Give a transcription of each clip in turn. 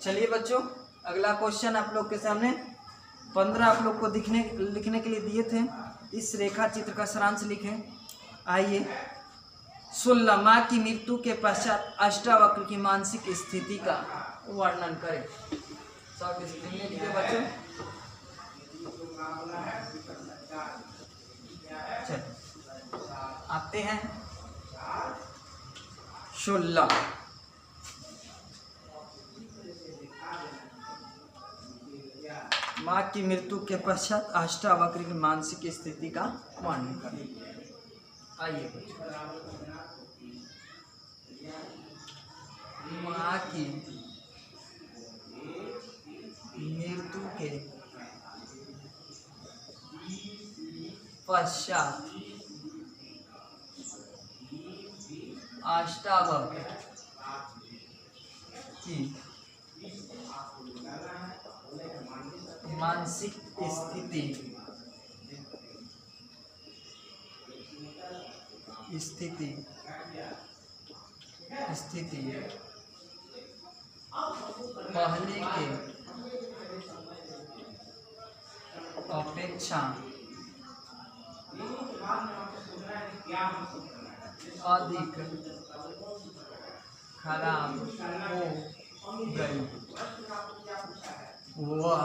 चलिए बच्चों, अगला क्वेश्चन आप लोग के सामने 15 आप लोग को लिखने के लिए दिए थे। इस रेखा चित्र का सारांश लिखें। आइए। 16 माँ की मृत्यु के पश्चात अष्टावक्र की मानसिक स्थिति का वर्णन करें। सब स्क्रीन में लिखे बच्चों। चलिए आते हैं 16। माँ की मृत्यु के पश्चात अष्टावक्र की मानसिक स्थिति का वर्णन करें। आइए माँ की मृत्यु के पश्चात अष्टावक्र की मानसिक स्थिति पहले के अपेक्षा अधिक खराब हो गई। वह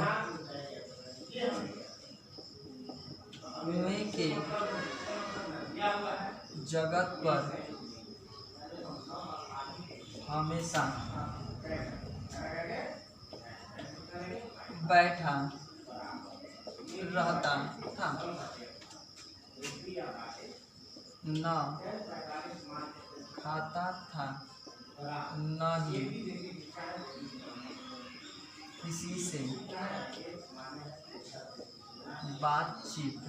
कुएं के जगत पर हमेशा बैठा रहता था, न खाता था, न ही किसी से बातचीत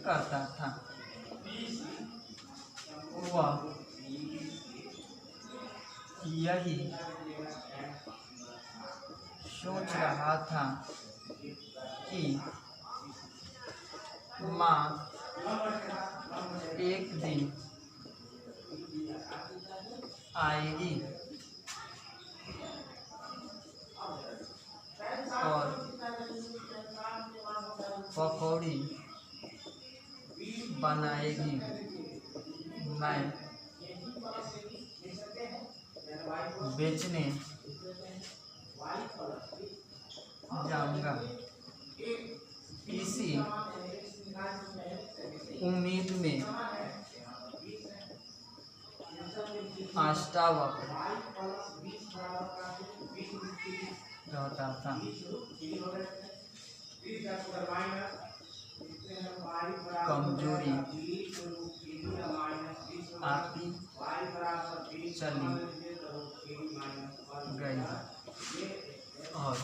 करता था। वह यही सोच रहा था कि माँ एक दिन आएगी और पकौड़ी बनाएगी। मैं बेचने जाऊंगा। इसी उम्मीद में अष्टावक्र रहता था। कमजोरी आती चली गई और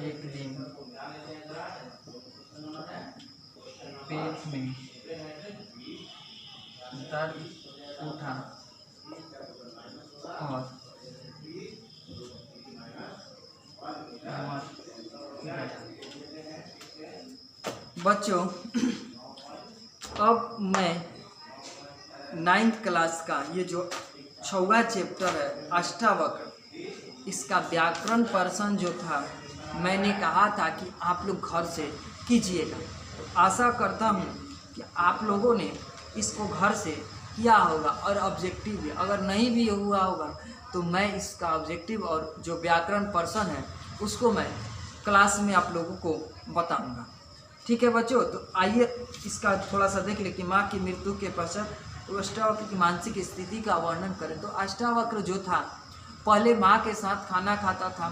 एक दिन पेट में दर्द उठा और बच्चों, अब मैं 9th क्लास का ये जो 6वां चैप्टर है अष्टावक्र, इसका व्याकरण पर्सन जो था मैंने कहा था कि आप लोग घर से कीजिएगा। आशा करता हूँ कि आप लोगों ने इसको घर से किया होगा और ऑब्जेक्टिव भी, अगर नहीं भी हुआ होगा तो मैं इसका ऑब्जेक्टिव और जो व्याकरण पर्सन है उसको मैं क्लास में आप लोगों को बताऊंगा। ठीक है बच्चों, तो आइए इसका थोड़ा सा देख ले कि माँ की मृत्यु के पश्चात अष्टावक्र की मानसिक स्थिति का वर्णन करें। तो अष्टावक्र जो था पहले माँ के साथ खाना खाता था,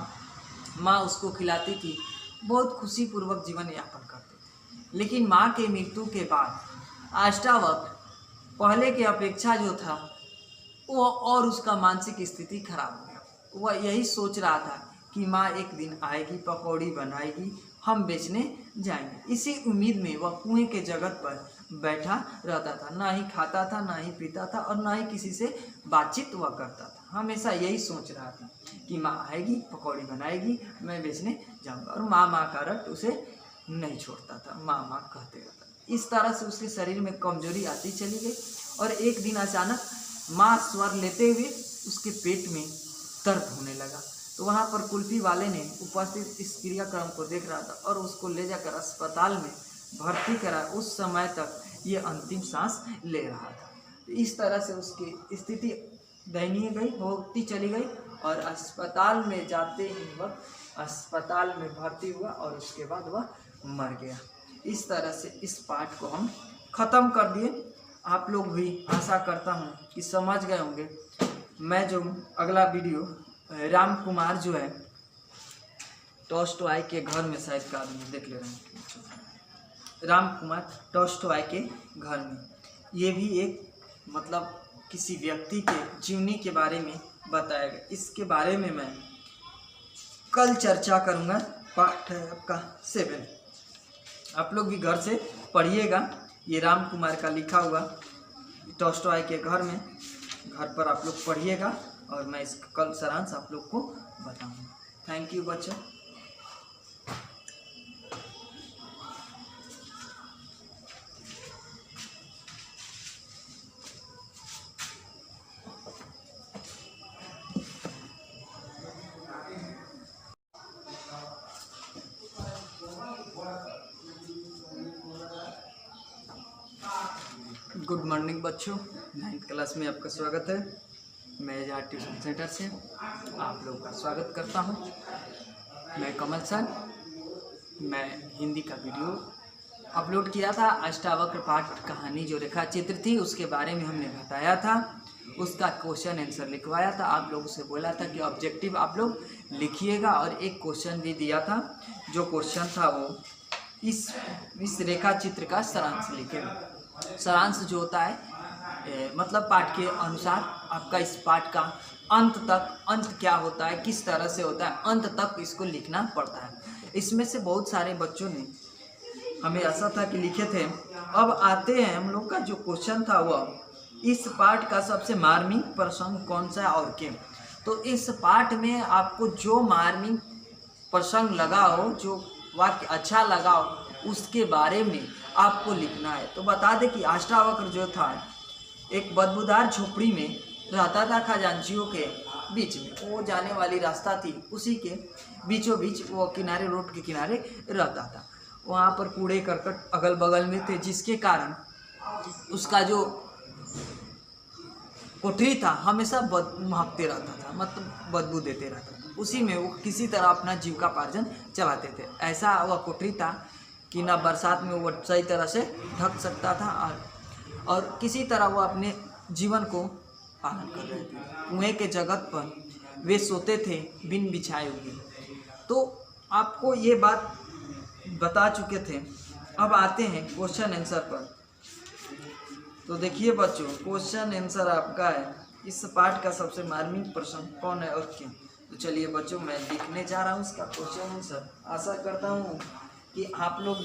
माँ उसको खिलाती थी, बहुत खुशीपूर्वक जीवन यापन करते थे। लेकिन माँ के मृत्यु के बाद अष्टावक्र पहले के अपेक्षा जो था वो और उसका मानसिक स्थिति खराब हो गया। वह यही सोच रहा था कि माँ एक दिन आएगी, पकौड़ी बनाएगी, हम बेचने जाएंगे। इसी उम्मीद में वह कुएं के जगत पर बैठा रहता था, ना ही खाता था, ना ही पीता था और ना ही किसी से बातचीत वह करता था। हमेशा यही सोच रहा था कि माँ आएगी, पकौड़ी बनाएगी, मैं बेचने जाऊंगा। और माँ माँ का रट उसे नहीं छोड़ता था, माँ माँ कहते रहता। इस तरह से उसके शरीर में कमजोरी आती चली गई और एक दिन अचानक माँ स्वर लेते हुए उसके पेट में दर्द होने लगा। तो वहाँ पर कुल्फी वाले ने उपस्थित इस क्रियाक्रम को देख रहा था और उसको ले जाकर अस्पताल में भर्ती करा। उस समय तक ये अंतिम सांस ले रहा था। तो इस तरह से उसकी स्थिति दयनीय गई होती चली गई और अस्पताल में जाते ही वह अस्पताल में भर्ती हुआ और उसके बाद वह मर गया। इस तरह से इस पाठ को हम ख़त्म कर दिए। आप लोग भी आशा करता हूँ कि समझ गए होंगे। मैं जो अगला वीडियो राम कुमार जो है टॉल्स्टॉय के घर में शायद का आदमी देख ले रहे हैं, राम कुमार टॉल्स्टॉय के घर में, ये भी एक मतलब किसी व्यक्ति के जीवनी के बारे में बताया गया। इसके बारे में मैं कल चर्चा करूँगा। पाठ है आपका 7। आप लोग भी घर से पढ़िएगा। ये राम कुमार का लिखा हुआ टॉल्स्टॉय के घर में, घर पर आप लोग पढ़िएगा और मैं इसका कल सारांश आप लोग को बताऊँगा। थैंक यू बच्चों। गुड मॉर्निंग बच्चों, 9th क्लास में आपका स्वागत है। मैं यहाँ ट्यूशन सेंटर से आप लोगों का स्वागत करता हूँ। मैं कमल सर। मैं हिंदी का वीडियो अपलोड किया था। अष्टावक्र पाठ कहानी जो रेखा चित्र थी उसके बारे में हमने बताया था। उसका क्वेश्चन आंसर लिखवाया था। आप लोगों से बोला था कि ऑब्जेक्टिव आप लोग लिखिएगा और एक क्वेश्चन भी दिया था। जो क्वेश्चन था वो इस रेखा चित्र का सारांश लिखेगा। सारांश जो होता है मतलब पाठ के अनुसार आपका इस पाठ का अंत क्या होता है, किस तरह से होता है, अंत तक इसको लिखना पड़ता है। इसमें से बहुत सारे बच्चों ने हमें ऐसा था कि लिखे थे। अब आते हैं हम लोग का जो क्वेश्चन था वह इस पाठ का सबसे मार्मिक प्रसंग कौन सा है और क्यों। तो इस पाठ में आपको जो मार्मिक प्रसंग लगा हो, जो वाक्य अच्छा लगा हो, उसके बारे में आपको लिखना है। तो बता दें कि अष्टावक्र जो था एक बदबूदार झोपड़ी में रहता था, खजांचियों के बीच में। वो जाने वाली रास्ता थी, उसी के बीचों बीच वो किनारे, रोड के किनारे रहता था। वहाँ पर कूड़े करकट अगल बगल में थे, जिसके कारण उसका जो कोठरी था हमेशा महकते रहता था, मतलब बदबू देते रहता था। उसी में वो किसी तरह अपना जीविकापार्जन चलाते थे। ऐसा वह कोठरी था कि ना बरसात में वो सही तरह से ढक सकता था और किसी तरह वो अपने जीवन को पालन कर रहे थे। कुएं के जगत पर वे सोते थे बिन बिछाए हुए। तो आपको ये बात बता चुके थे। अब आते हैं क्वेश्चन आंसर पर। तो देखिए बच्चों, क्वेश्चन आंसर आपका है इस पाठ का सबसे मार्मिक प्रसंग कौन है और क्यों। तो चलिए बच्चों, मैं लिखने जा रहा हूँ इसका क्वेश्चन आंसर। आशा करता हूँ कि आप लोग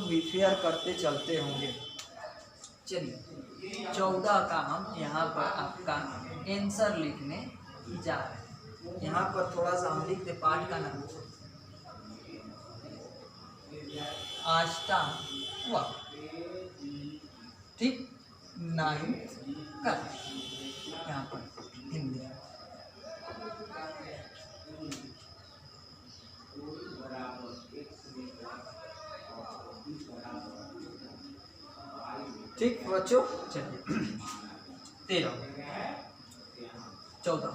भी फेयर करते चलते होंगे। चलिए 14 का हम यहाँ पर आपका आंसर लिखने जा रहे हैं। यहाँ पर थोड़ा सा हम लिखते पाठ का नाम अष्टावक्र, ठीक, 9th क्लास, यहाँ पर हिंदी। ठीक बच्चों, चलिए 13 14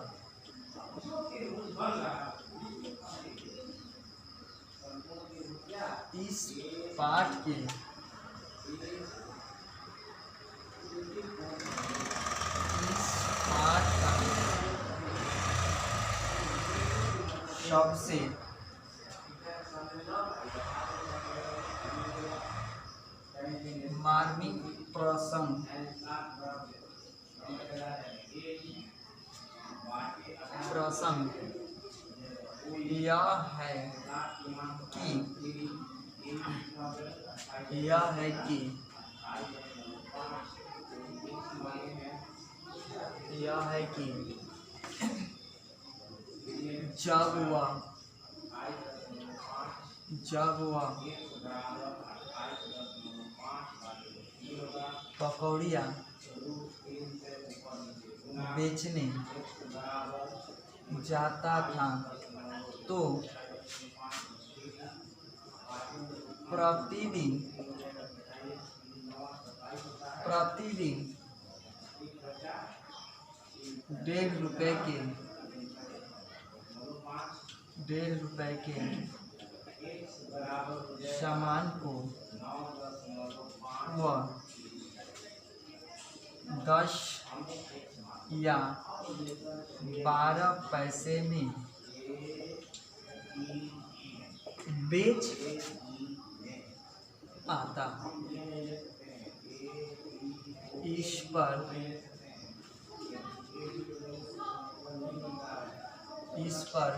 इस पाठ के सबसे मार्मिक प्रसंग यह है कि जब वह पकौड़ियाँ बेचने जाता था तो प्रतिदिन 1.5 रुपए के सामान को वह 10 या 12 पैसे में बेच आता। इस पर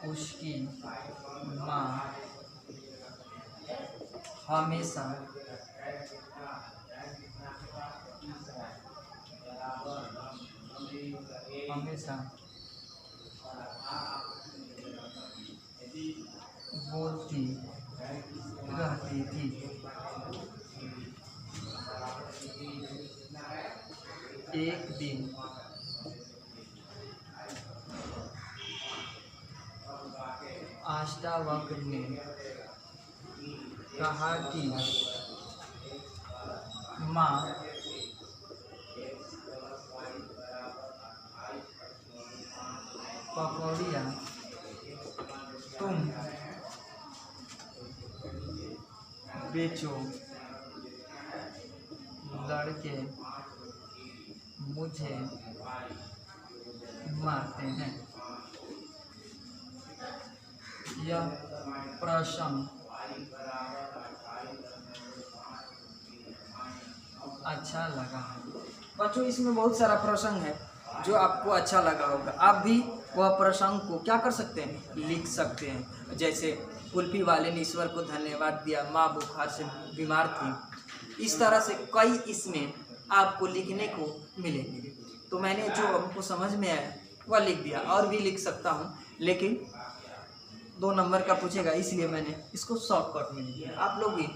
उसकी माँ हमेशा बोलती रहती थी। एक दिन अष्टावक्र ने कहा कि माँ, पकौड़ियाँ तुम बेचो, लड़के मुझे मारते हैं। यह प्रसंग अच्छा लगा। बच्चों, इसमें बहुत सारा प्रसंग है जो आपको अच्छा लगा होगा। आप भी वह प्रसंग को क्या कर सकते हैं, लिख सकते हैं। जैसे कुल्फी वाले ने ईश्वर को धन्यवाद दिया, माँ बुखार से बीमार थी। इस तरह से कई इसमें आपको लिखने को मिलेंगे। तो मैंने जो हमको समझ में आया वह लिख दिया। और भी लिख सकता हूँ, लेकिन 2 नंबर का पूछेगा इसलिए मैंने इसको शॉर्टकट में लिखा। आप लोग भी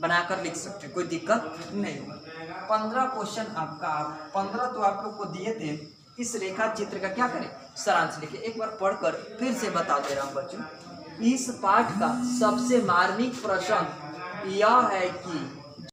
बनाकर लिख सकते हैं, कोई दिक्कत नहीं होगा। 15 क्वेश्चन आपका 15 तो आप लोग को दिए थे। इस रेखा चित्र का क्या करें, सारांश लिखे। एक बार पढ़कर फिर से बता दे रहा हूँ बच्चों। इस पाठ का सबसे मार्मिक प्रश्न यह है कि